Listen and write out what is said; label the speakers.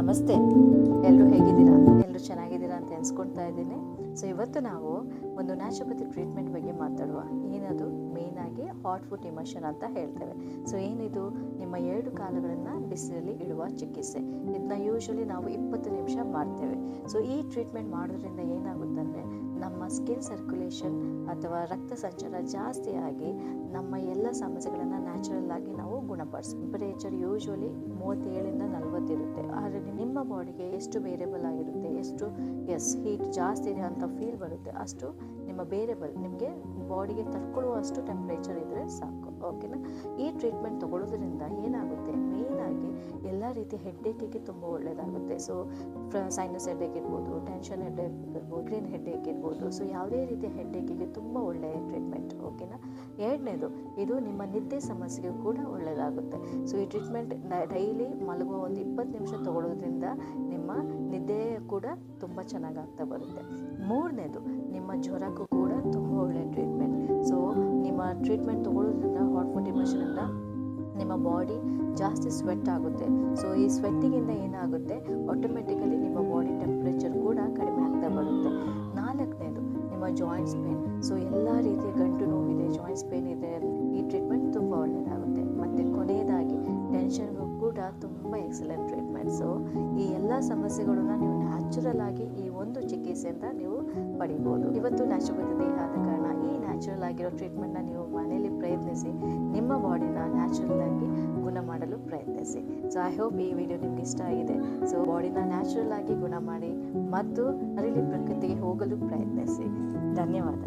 Speaker 1: ನಮಸ್ತೆ, ಎಲ್ಲರೂ ಹೇಗಿದ್ದೀರಾ? ಎಲ್ಲರೂ ಚೆನ್ನಾಗಿದ್ದೀರಾ ಅಂತ ಎನ್ಸ್ಕೊಳ್ತಾ ಇದ್ದೀನಿ. ಸೊ ಇವತ್ತು ನಾವು ಒಂದು ನ್ಯಾಚುರೋಪತಿ ಟ್ರೀಟ್ಮೆಂಟ್ ಬಗ್ಗೆ ಮಾತಾಡುವ. ಏನದು? ಮೇಯ್ನಾಗಿ ಹಾಟ್ ಫುಟ್ ಇಮರ್ಷನ್ ಅಂತ ಹೇಳ್ತೇವೆ. ಸೊ ಏನಿದು? ನಿಮ್ಮ 2 ಕಾಲುಗಳನ್ನು ಬಿಸಿಲಲ್ಲಿ ಇಡುವ ಚಿಕಿತ್ಸೆ. ಇದನ್ನ ಯೂಶ್ವಲಿ ನಾವು 20 ನಿಮಿಷ ಮಾಡ್ತೇವೆ. ಸೊ ಈ ಟ್ರೀಟ್ಮೆಂಟ್ ಮಾಡೋದ್ರಿಂದ ಏನಾಗುತ್ತಂದರೆ ನಮ್ಮ ಸ್ಕಿನ್ ಸರ್ಕ್ಯುಲೇಷನ್ ಅಥವಾ ರಕ್ತ ಸಂಚಾರ ಜಾಸ್ತಿ ಆಗಿ ನಮ್ಮ ಎಲ್ಲ ಸಮಸ್ಯೆಗಳನ್ನು ನ್ಯಾಚುರಲ್ ಆಗಿ ನಾವು ಗುಣಪಡಿಸ್ತೀವಿ. ಟೆಂಪರೇಚರ್ ಯೂಶ್ವಲಿ 37ರಿಂದ 40 ಇರುತ್ತೆ. ಆದರೆ ನಿಮ್ಮ ಬಾಡಿಗೆ ಎಷ್ಟು ವೇರಿಯಬಲ್ ಆಗಿರುತ್ತೆ, ಎಷ್ಟು ಹೀಟ್ ಜಾಸ್ತಿ ಇದೆ ಅಂತ ಫೀಲ್ ಬರುತ್ತೆ, ಅಷ್ಟು ನಿಮ್ಮ ವೇರಿಯಬಲ್ ನಿಮಗೆ ಬಾಡಿಗೆ ತಡ್ಕೊಳ್ಳುವಷ್ಟು ಟೆಂಪ್ರೇಚರ್ ಇದ್ದರೆ ಸಾಕು. ಓಕೆನಾ? ಈ ಟ್ರೀಟ್ಮೆಂಟ್ ತೊಗೊಳ್ಳೋದ್ರಿಂದ ಏನಾಗುತ್ತೆ, ಮೇಯ್ನಾಗಿ ಎಲ್ಲ ರೀತಿಯ ಹೆಡ್ಡೇಕಿಗೆ ತುಂಬ ಒಳ್ಳೆಯದಾಗುತ್ತೆ. ಸೊ ಸೈನಸ್ ಹೆಡ್ಡೇಕ್ ಇರ್ಬೋದು, ಟೆನ್ಷನ್ ಹೆಡ್ಡೇಕ್ ಇರ್ಬೋದು, ಗ್ರೀನ್ ಹೆಡ್ಡೇಕ್ ಇರ್ಬೋದು. ಸೊ ಯಾವುದೇ ರೀತಿಯ ಹೆಡ್ಡೇಕಿಗೆ ತುಂಬ ಒಳ್ಳೆಯ ಟ್ರೀಟ್ಮೆಂಟ್. ಓಕೆನಾ? ಎರಡನೇದು, ಇದು ನಿಮ್ಮ ನಿದ್ದೆ ಸಮಸ್ಯೆಗೆ ಕೂಡ ಒಳ್ಳೆಯದಾಗುತ್ತೆ. ಸೊ ಈ ಟ್ರೀಟ್ಮೆಂಟ್ ಡೈಲಿ ಮಲಗುವ ಒಂದು 20 ನಿಮಿಷ ತೊಗೊಳ್ಳೋದ್ರಿಂದ ನಿಮ್ಮ ನಿದ್ದೆ ಕೂಡ ತುಂಬ ಚೆನ್ನಾಗಾಗ್ತಾ ಬರುತ್ತೆ. ಮೂರನೇದು, ನಿಮ್ಮ ಜ್ವರಕ್ಕೂ ಕೂಡ ತುಂಬ ಒಳ್ಳೆಯ ಟ್ರೀಟ್ಮೆಂಟ್. ಸೊ ನಿಮ್ಮ ಟ್ರೀಟ್ಮೆಂಟ್ ತೊಗೊಳ್ಳೋದ್ರಿಂದ ಹಾಟ್ ಫುಟ್ ಇಮರ್ಷನಿಂದ ನಿಮ್ಮ ಬಾಡಿ ಜಾಸ್ತಿ ಸ್ವೆಟ್ ಆಗುತ್ತೆ. ಸೊ ಈ ಸ್ವೆಟ್ಟಿಗಿಂದ ಏನಾಗುತ್ತೆ, ಆಟೋಮೆಟಿಕಲಿ ನಿಮ್ಮ ಬಾಡಿ ಟೆಂಪ್ರೇಚರ್ ಕೂಡ ಕಡಿಮೆ ಆಗ್ತಾ ಬರುತ್ತೆ. ನಾಲ್ಕನೇದು, ನಿಮ್ಮ ಜಾಯಿಂಟ್ಸ್ ಪೇನ್. ಸೊ ಎಲ್ಲ ರೀತಿಯ ಗಂಟು ನೋವಿದೆ, ಜಾಯಿಂಟ್ಸ್ ಪೇನ್ ಇದೆ, ಈ ಟ್ರೀಟ್ಮೆಂಟ್ ತುಂಬ ಒಳ್ಳೆಯದಾಗುತ್ತೆ. ಮತ್ತು ಕೊನೆಯದಾಗಿ ಟೆನ್ಷನ್ಗೂ ಕೂಡ ತುಂಬ ಎಕ್ಸಲೆಂಟ್ ಟ್ರೀಟ್ಮೆಂಟ್. ಸೊ ಈ ಎಲ್ಲ ಸಮಸ್ಯೆಗಳನ್ನ ನೀವು ನ್ಯಾಚುರಲ್ ಆಗಿ ಈ ಒಂದು ಚಿಕಿತ್ಸೆಯಿಂದ ನೀವು ಪಡಿಬೋದು. ಇವತ್ತು ನ್ಯಾಚುರೋಪತಿ ಡೇ ಆದ ಕಾರಣ ಈ ನ್ಯಾಚುರಲ್ ಆಗಿರೋ ಟ್ರೀಟ್ಮೆಂಟ್ನ ನೀವು ಮನೆಯಲ್ಲಿ ಪ್ರಯತ್ನಿಸಿ ನಿಮ್ಮ ಬಾಡಿನ ನ್ಯಾಚುರಲ್ ಆಗಿ ಗುಣ ಮಾಡಲು ಪ್ರಯತ್ನಿಸಿ. ಸೊ ಐ ಹೋಪ್ ಈ ವಿಡಿಯೋ ನಿಮ್ಗೆ ಇಷ್ಟ ಆಗಿದೆ. ಸೊ ಬಾಡಿನ ನ್ಯಾಚುರಲ್ ಆಗಿ ಗುಣ ಮಾಡಿ ಮತ್ತು ಅರಿಲಿ ಪ್ರಕೃತಿಗೆ ಹೋಗಲು ಪ್ರಯತ್ನಿಸಿ. ಧನ್ಯವಾದ.